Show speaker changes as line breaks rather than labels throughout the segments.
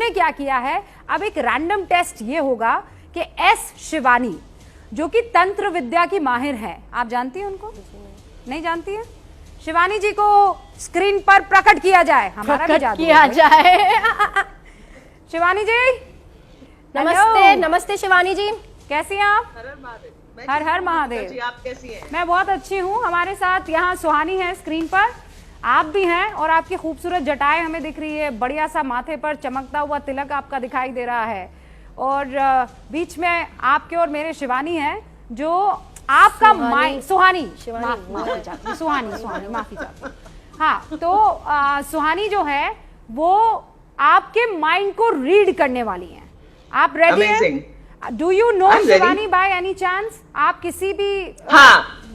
हमने क्या किया है, अब एक रैंडम टेस्ट ये होगा कि एस शिवानी जो कि तंत्र विद्या की माहिर है, आप जानती हैं उनको? नहीं जानती है? शिवानी जी को स्क्रीन पर प्रकट किया जाए, हमारा भी जादू
किया जाए।
शिवानी जी
नमस्ते। नमस्ते शिवानी जी,
कैसी हैं आप? हर हर महादेव।
जी, आप कैसी हैं?
मैं बहुत अच्छी हूँ। हमारे साथ यहाँ सुहानी है स्क्रीन पर, आप भी हैं और आपकी खूबसूरत जटाएं हमें दिख रही है, बढ़िया सा माथे पर चमकता हुआ तिलक आपका दिखाई दे रहा है और बीच में आपके और मेरे शिवानी है जो आपका सुहानी माफी चाहती। हाँ, तो सुहानी जो है वो आपके माइंड को रीड करने वाली है। आप रेडी हैं? Do you know Shivani by any chance? आप किसी भी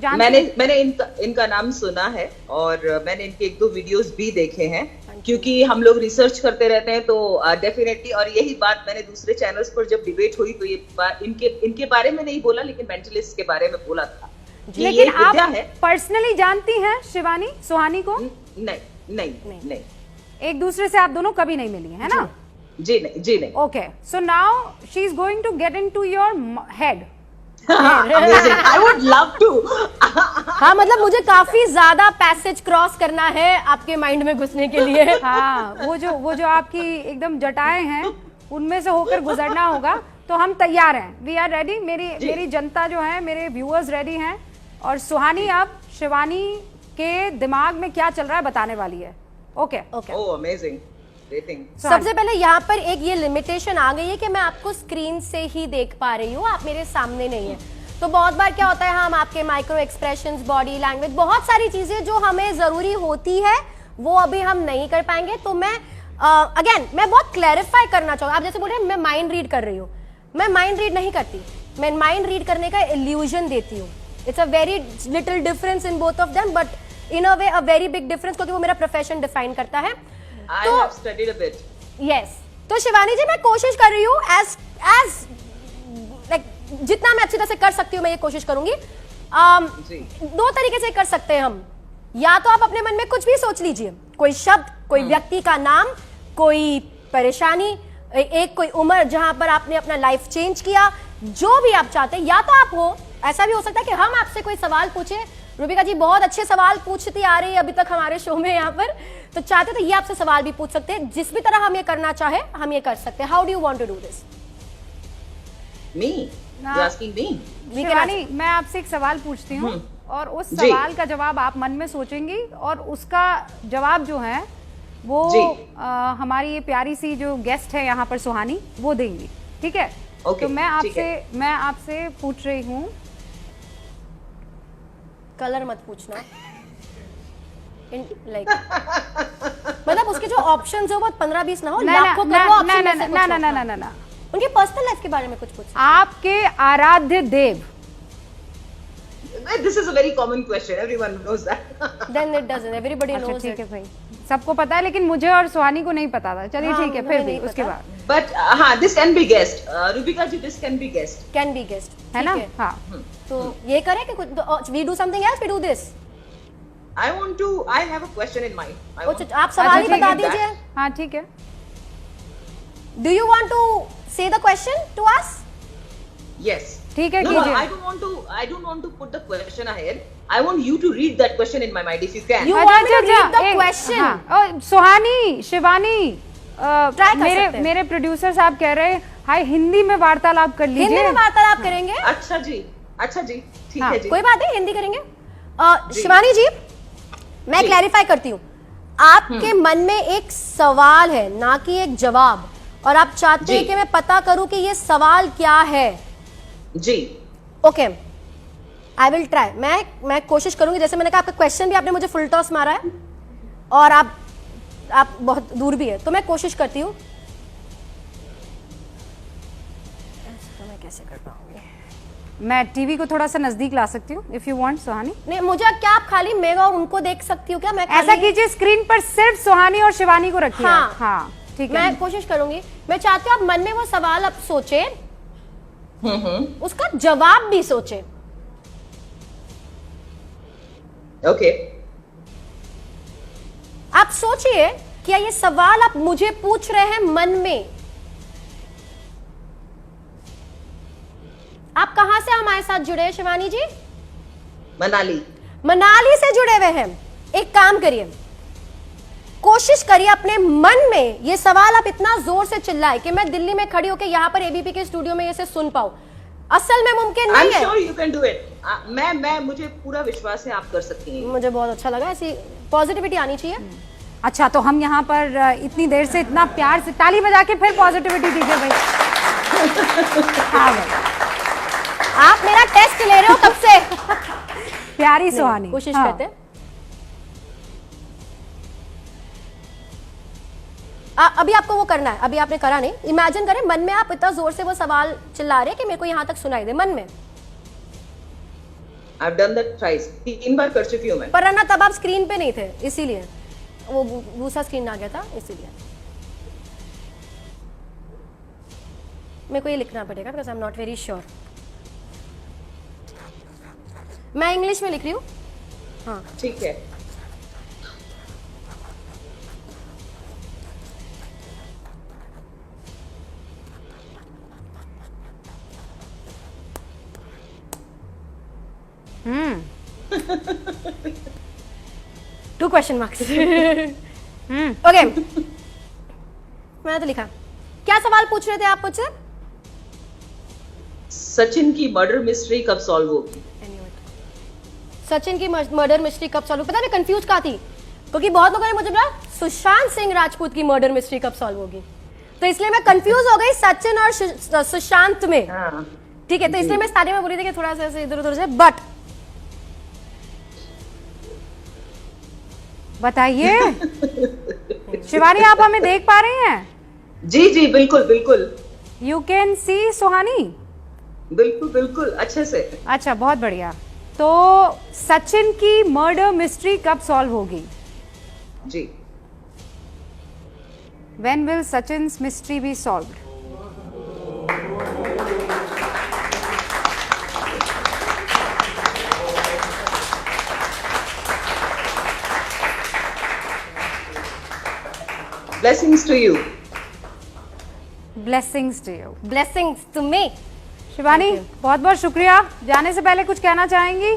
मैंने इनका नाम सुना है और मैंने इनके 1-2 वीडियोस भी देखे हैं क्योंकि हम लोग रिसर्च करते रहते हैं तो डेफिनेटली। और यही बात मैंने दूसरे चैनल्स पर जब डिबेट हुई तो ये बात इनके बारे में नहीं बोला लेकिन मेंटलिस्ट के बारे में बोला था।
लेकिन आप पर्सनली जानती हैं शिवानी सुहानी को?
नहीं।
एक दूसरे से आप दोनों कभी नहीं मिली है ना?
जी नहीं।
Okay, so now she is going to get into your head.
I would love to.
हाँ, मतलब मुझे काफी ज्यादा पैसेज क्रॉस करना है आपके माइंड में घुसने के लिए।
हाँ, वो जो आपकी एकदम जटाएं हैं उनमें से होकर गुजरना होगा, तो हम तैयार हैं। We are ready. मेरी जनता जो है, मेरे व्यूअर्स रेडी हैं और सुहानी अब शिवानी के दिमाग में क्या चल रहा है बताने वाली है। ओके।
ओह अमेजिंग।
सबसे पहले यहाँ पर एक ये लिमिटेशन आ गई है कि मैं आपको स्क्रीन से ही देख पा रही हूँ, आप मेरे सामने नहीं है। तो बहुत बार क्या होता है, हम आपके माइक्रो एक्सप्रेशंस, बॉडी लैंग्वेज, बहुत सारी चीजें जो हमें जरूरी होती है वो अभी हम नहीं कर पाएंगे। तो मैं अगेन मैं बहुत क्लैरिफाई करना चाहूँगा। आप जैसे बोल रहे हैं मैं माइंड रीड कर रही हूँ, मैं माइंड रीड नहीं करती, मैं माइंड रीड करने का इल्यूजन देती हूँ। It's a very little difference in both of them, but in a way a very big difference, क्योंकि वो मेरा प्रोफेशन डिफाइन करता है।
I have studied a bit.
Yes. तो शिवानी जी मैं कोशिश कर रही हूँ as like जितना मैं अच्छी तरह से कर सकती हूँ मैं ये कोशिश करूंगी। 2 तरीके से कर सकते हैं हम। या तो आप अपने मन में कुछ भी सोच लीजिए, कोई शब्द, कोई व्यक्ति का नाम, कोई परेशानी, एक कोई उम्र जहां पर आपने अपना लाइफ चेंज किया, जो भी आप चाहते हैं। या तो आप हो, ऐसा भी हो सकता है कि हम आपसे कोई सवाल पूछे। रूबिका जी बहुत अच्छे सवाल पूछती आ रही है अभी तक हमारे शो में यहाँ पर, तो चाहते तो ये आपसे सवाल भी पूछ सकते हैं। जिस भी तरह हम ये करना चाहे हम ये कर सकते हैं। How do you want to do this?
Me? You asking me?
Shivani, मैं आपसे एक सवाल पूछती हूँ और उस सवाल का जवाब आप मन में सोचेंगी और उसका जवाब जो है वो हमारी ये प्यारी सी जो गेस्ट है यहाँ पर सुहानी वो देंगी, ठीक है? तो मैं आपसे पूछ रही हूँ,
कलर मत पूछना, लाइक मतलब उसके जो ऑप्शंस है वो 15-20 ना हो, लाखों करोड़ों ऑप्शन में से कुछ हो।
ना
उनके पर्सनल लाइफ के बारे में कुछ पूछ।
आपके आराध्य देव।
This is a very common question. Everyone knows that.
Then it doesn't. Everybody knows.
ठीक है भाई, सबको पता है लेकिन मुझे और सुहानी को नहीं पता था। चलिए ठीक है, फिर भी उसके बाद।
But this can be guessed. Rubika ji, this can be guessed.
Can be guessed.
है ना? हाँ।
तो ये करें कि कुछ we do something else, we do this.
I have a question in mind.
आप सवाल ही बता दीजिए।
हाँ ठीक है।
Do you want to say the question to us?
Yes.
ठीक है,
कीजिए। I don't want to put the question ahead. I want you to read that question in my mind if you can.
You want me to read the question?
सुहानी, शिवानी, मेरे producer साहब कह रहे हैं हाय हिंदी में वार्तालाप कर लीजिए।
हिंदी में वार्तालाप करेंगे?
अच्छा जी, ठीक है जी।
कोई बात नहीं, हिंदी करेंगे। शिवानी जी मैं क्लैरिफाई करती हूँ, आपके मन में एक सवाल है ना कि एक जवाब, और आप चाहते हैं कि मैं पता करूं कि ये सवाल क्या है
जी।
Okay, I will try. मैं कोशिश करूंगी। जैसे मैंने कहा आपका क्वेश्चन भी आपने मुझे फुल टॉस मारा है और आप बहुत दूर भी है, तो मैं कोशिश करती हूँ। तो मैं कैसे कर पाऊंगी?
मैं टीवी को थोड़ा सा नजदीक ला सकती हूँ इफ यू वांट सुहानी।
नहीं, मुझे क्या आप खाली मैं और उनको देख सकती हूँ क्या? मैं
ऐसा कीजिए, स्क्रीन पर सिर्फ सुहानी और शिवानी को रखिए। हाँ ठीक है,
मैं कोशिश करूंगी। मैं चाहती हूँ आप मन में वो सवाल अब सोचे, उसका जवाब भी सोचे।
ओके।
आप सोचिए क्या ये सवाल आप मुझे पूछ रहे हैं मन में? आप कहां से हमारे साथ जुड़े हैं शिवानी जी?
मनाली।
मनाली से जुड़े हुए हैं। एक काम करिए, कोशिश करिए अपने मन में ये सवाल आप इतना जोर से चिल्लाए कि मैं दिल्ली में खड़ी होकर यहाँ पर एबीपी के स्टूडियो में इसे सुन पाऊं। असल में मुमकिन नहीं है।
I'm sure you can do it. मैं मुझे पूरा विश्वास है आप कर सकती हैं।
मुझे बहुत अच्छा लगा, ऐसी पॉजिटिविटी आनी चाहिए।
अच्छा, तो हम यहाँ पर इतनी देर से इतना प्यार से ताली बजा के फिर पॉजिटिविटी दीजिए भाई। हाँ भाई,
आप मेरा टेस्ट ले रहे हो कब से?
प्यारी सुहानी।
कोशिश
हाँ।
करते हैं। अभी आपको वो करना है, अभी आपने करा नहीं। इमेजिन करें मन में आप इतना जोर से वो सवाल चिल्ला रहे हैं कि मेरे को यहाँ तक सुनाई दे मन में।
I've done that twice. 3 बार कर चुकी हूँ मैं।
पर अन्ना तब आप स्क्रीन पे नहीं थे, इसीलिए वो दूसरा स्क्रीन आ गया था, इसीलिए मेरे को ये लिखना पड़ेगा because I am not very sure. मैं इंग्लिश में लिख रही हूँ। हाँ
ठीक है।
To question marks. ओके, मैंने तो लिखा। क्या सवाल पूछ रहे थे आप मुझसे?
सचिन की मर्डर मिस्ट्री कब सॉल्व होगी?
सचिन की मर्डर मिस्ट्री कब सॉल्व? पता है मैं कंफ्यूज कहाँ थी, क्योंकि बहुत लोगों ने मुझे बोला सुशांत सिंह राजपूत की मर्डर मिस्ट्री कब सॉल्व होगी, तो इसलिए मैं कंफ्यूज हो गई सचिन और सुशांत में।
हाँ।
ठीक है, तो इसलिए मैं स्टार्टिंग में बोली थी कि थोड़ा सा ऐसे इधर उधर से। बट
बताइए शिवानी, आप हमें देख पा रही हैं?
जी जी बिल्कुल बिल्कुल।
यू कैन सी सुहानी?
बिल्कुल बिल्कुल अच्छे से।
अच्छा, बहुत बढ़िया। तो सचिन की मर्डर मिस्ट्री कब सॉल्व होगी?
जी।
When will Sachin's mystery be solved?
Blessings to you.
Blessings to you.
Blessings to me.
Shivani, बहुत बहुत शुक्रिया। जाने से पहले कुछ कहना चाहेंगी?